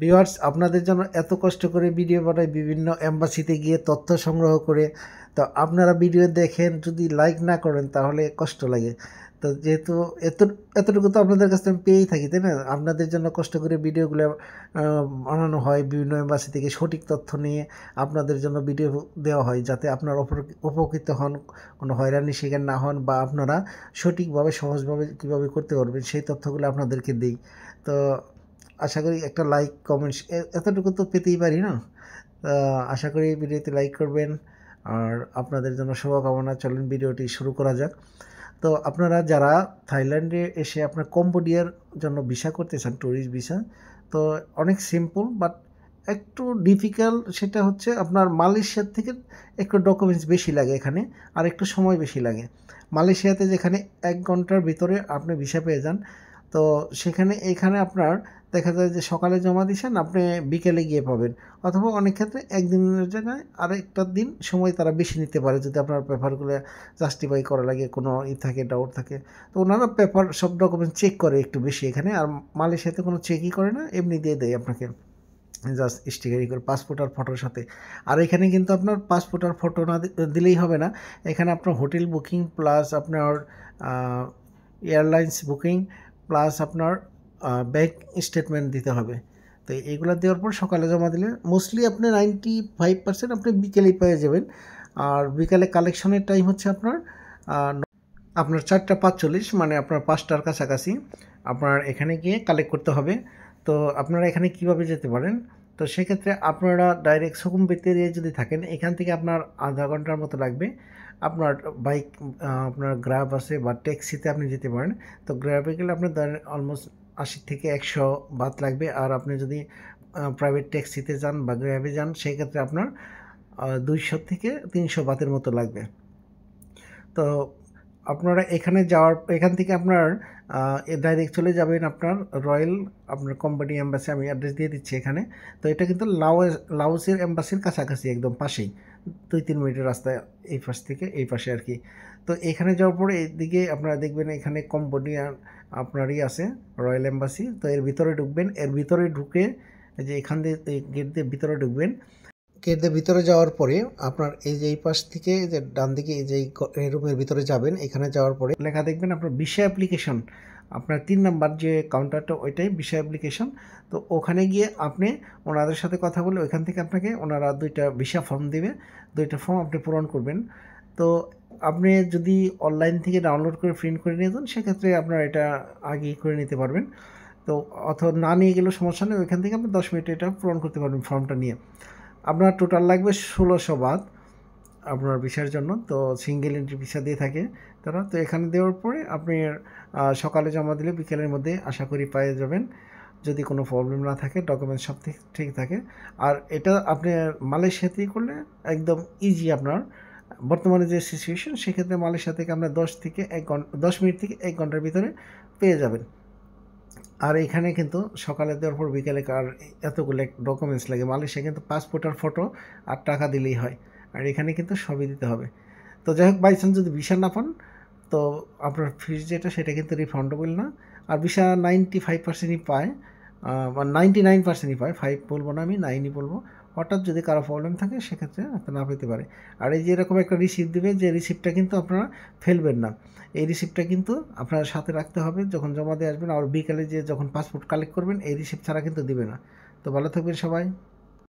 Viewers, আপনাদের জন্য এত কষ্ট করে ভিডিও বানাই বিভিন্ন এম্বাসিতে গিয়ে তথ্য সংগ্রহ করে। তো আপনারা ভিডিও দেখেন, যদি লাইক না করেন তাহলে কষ্ট লাগে। তো যেহেতু এতটুকু তো আপনাদের কাছ থেকে আমি পেয়েই থাকি, তাই না? আপনাদের জন্য কষ্ট করে ভিডিওগুলো বানানো হয়, বিভিন্ন এম্বাসি থেকে সঠিক তথ্য নিয়ে আপনাদের জন্য ভিডিও দেওয়া হয়, যাতে আপনারা উপকৃত হন, কোনো হয়রানির শিকার না হন, বা আপনারা সঠিকভাবে সহজভাবে কীভাবে করতে পারবেন সেই তথ্যগুলো আপনাদেরকে দিই। তো আশা করি একটা লাইক কমেন্টস এতটুকু তো পেতেই পারি না। আশা করি ভিডিওতে লাইক করবেন, আর আপনাদের জন্য শুভকামনা। চলেন ভিডিওটি শুরু করা যাক। তো আপনারা যারা থাইল্যান্ডে এসে আপনার কম্বোডিয়ার জন্য ভিসা করতে চান, ট্যুরিস্ট ভিসা, তো অনেক সিম্পল বাট একটু ডিফিকাল্ট। সেটা হচ্ছে আপনার মালয়েশিয়ার থেকে একটু ডকুমেন্টস বেশি লাগে এখানে, আর একটু সময় বেশি লাগে। মালয়েশিয়াতে যেখানে 1 ঘন্টার ভিতরে আপনি ভিসা পেয়ে যান, তো সেখানে এখানে আপনার দেখা যায় যে সকালে জমা দিয়েছেন, আপনি বিকেলে গিয়ে পাবেন। অথবা অনেক ক্ষেত্রে একদিনের জায়গায় আরেকটা দিন সময় তারা বেশি নিতে পারে, যদি আপনার পেপারগুলো জাস্টিফাই করা লাগে, কোনো থাকে, ডাউট থাকে। তো ওনারা পেপার সব ডকুমেন্ট চেক করে একটু বেশি এখানে। আর মালয়েশিয়াতে কোনো চেকই করে না, এমনি দিয়ে দেয় আপনাকে, জাস্ট স্টিকারি করে পাসপোর্ট আর ফটোর সাথে। আর এখানে কিন্তু আপনার পাসপোর্ট আর ফটো না দিলেই হবে না। এখানে আপনার হোটেল বুকিং প্লাস আপনার এয়ারলাইন্স বুকিং প্লাস আপনার ব্যাংক স্টেটমেন্ট দিতে হবে। তো এইগুলো দেওয়ার পর সকালে জমা দিলে মোস্টলি আপনি 95% আপনি বিকেলেই পেয়ে যাবেন। আর বিকালে কালেকশনের টাইম হচ্ছে আপনার 4:45, মানে আপনার 5টার কাছাকাছি আপনার এখানে গিয়ে কালেক্ট করতে হবে। তো আপনারা এখানে কিভাবে যেতে পারেন? তো সেক্ষেত্রে আপনারা ডাইরেক্ট সুকুমবিট এরিয়ায় যদি থাকেন, এখান থেকে আপনার আধা ঘন্টার মতো লাগবে। আপনার বাইক, আপনার গ্র্যাব আছে বা ট্যাক্সিতে আপনি যেতে পারেন। তো গ্র্যাবে গেলে আপনার অলমোস্ট 80 থেকে 100 বাত লাগবে। আর আপনি যদি প্রাইভেট ট্যাক্সিতে যান বা গ্র্যাবে যান, সেক্ষেত্রে আপনার 200 থেকে 300 বাতের মতো লাগবে। তো আপনারা এখান থেকে আপনার ডাইরেক্ট চলে যাবেন আপনার আপনার কোম্পানি এম্বাসি। আমি অ্যাড্রেস দিয়ে দিচ্ছি এখানে। তো এটা কিন্তু লাওসের এম্বাসির কাছাকাছি, একদম পাশেই, 2-3 মিনিটের রাস্তায় এই পাশ থেকে এই পাশে আর কি। তো এখানে যাওয়ার পরে এইদিকে আপনারা দেখবেন এখানে কম্বোডিয়ান আপনারই আছে, রয়্যাল এম্বাসি। তো এর ভিতরে ঢুকবেন, এর ভিতরে ঢুকে যে এখান দিয়ে গেট দিয়ে ভিতরে ঢুকবেন। গেটের ভিতরে যাওয়ার পরে আপনার এই যে এই পাশ থেকে যে ডান দিকে এই যে এই রুমের ভিতরে যাবেন, এখানে যাওয়ার পরে লেখা দেখবেন আপনার ভিসা অ্যাপ্লিকেশন। আপনার 3 নাম্বার যে কাউন্টারটা, ওইটাই ভিসা অ্যাপ্লিকেশন। তো ওখানে গিয়ে আপনি ওনাদের সাথে কথা বলে ওইখান থেকে আপনাকে ওনারা 2টা ভিসা ফর্ম দেবে, 2টা ফর্ম আপনি পূরণ করবেন। তো আপনি যদি অনলাইন থেকে ডাউনলোড করে প্রিন্ট করে নিয়ে যান, সেক্ষেত্রে আপনারা এটা আগেই করে নিতে পারবেন। তো অথবা না নিয়ে গেলেও সমস্যা নেই, ওইখান থেকে আপনি 10 মিনিটে এটা পূরণ করতে পারবেন ফর্মটা নিয়ে। আপনার টোটাল লাগবে 1600 বাত আপনার ভিসার জন্য। তো সিঙ্গেল এন্ট্রি ভিসা দিয়ে থাকে তারা। তো এখানে দেওয়ার পরে আপনি সকালে জমা দিলে বিকেলের মধ্যে আশা করি পেয়ে যাবেন, যদি কোনো প্রবলেম না থাকে, ডকুমেন্টস সব ঠিক থাকে। আর এটা আপনি মালয়েশিয়াতেই করলে একদম ইজি। আপনার বর্তমানে যে সিচুয়েশন, সেক্ষেত্রে মালয়েশিয়া থেকে আপনার 10 মিনিট থেকে 1 ঘন্টার ভিতরে পেয়ে যাবেন। আর এখানে কিন্তু সকালে দেওয়ার পর বিকেলে আর এতগুলো ডকুমেন্টস লাগে। মালয়েশিয়া কিন্তু পাসপোর্ট আর ফটো আর টাকা দিলেই হয়, আর এখানে কিন্তু সবই দিতে হবে। তো যাই হোক, বাই চান্স যদি ভিসা না পান, তো আপনার ফিস যেটা সেটা কিন্তু রিফান্ডেবল না। আর ভিসা 95%ই পায়, বা 99%ই পায়, 5 বলবো না, আমি 9ই বলবো। হঠাৎ যদি কারো প্রবলেম থাকে, সেক্ষেত্রে আপনার না পেতে পারে। আর এই যে এরকম একটা রিসিপ্ট দেবে, যে রিসিপ্টটা কিন্তু আপনারা ফেলবেন না। এই রিসিপ্টটা কিন্তু আপনার সাথে রাখতে হবে যখন জমা দিয়ে আসবেন। আর বিকালে যে যখন পাসপোর্ট কালেক্ট করবেন, এই রিসিপ্ট ছাড়া কিন্তু দিবে না। তো ভালো থাকবেন সবাই।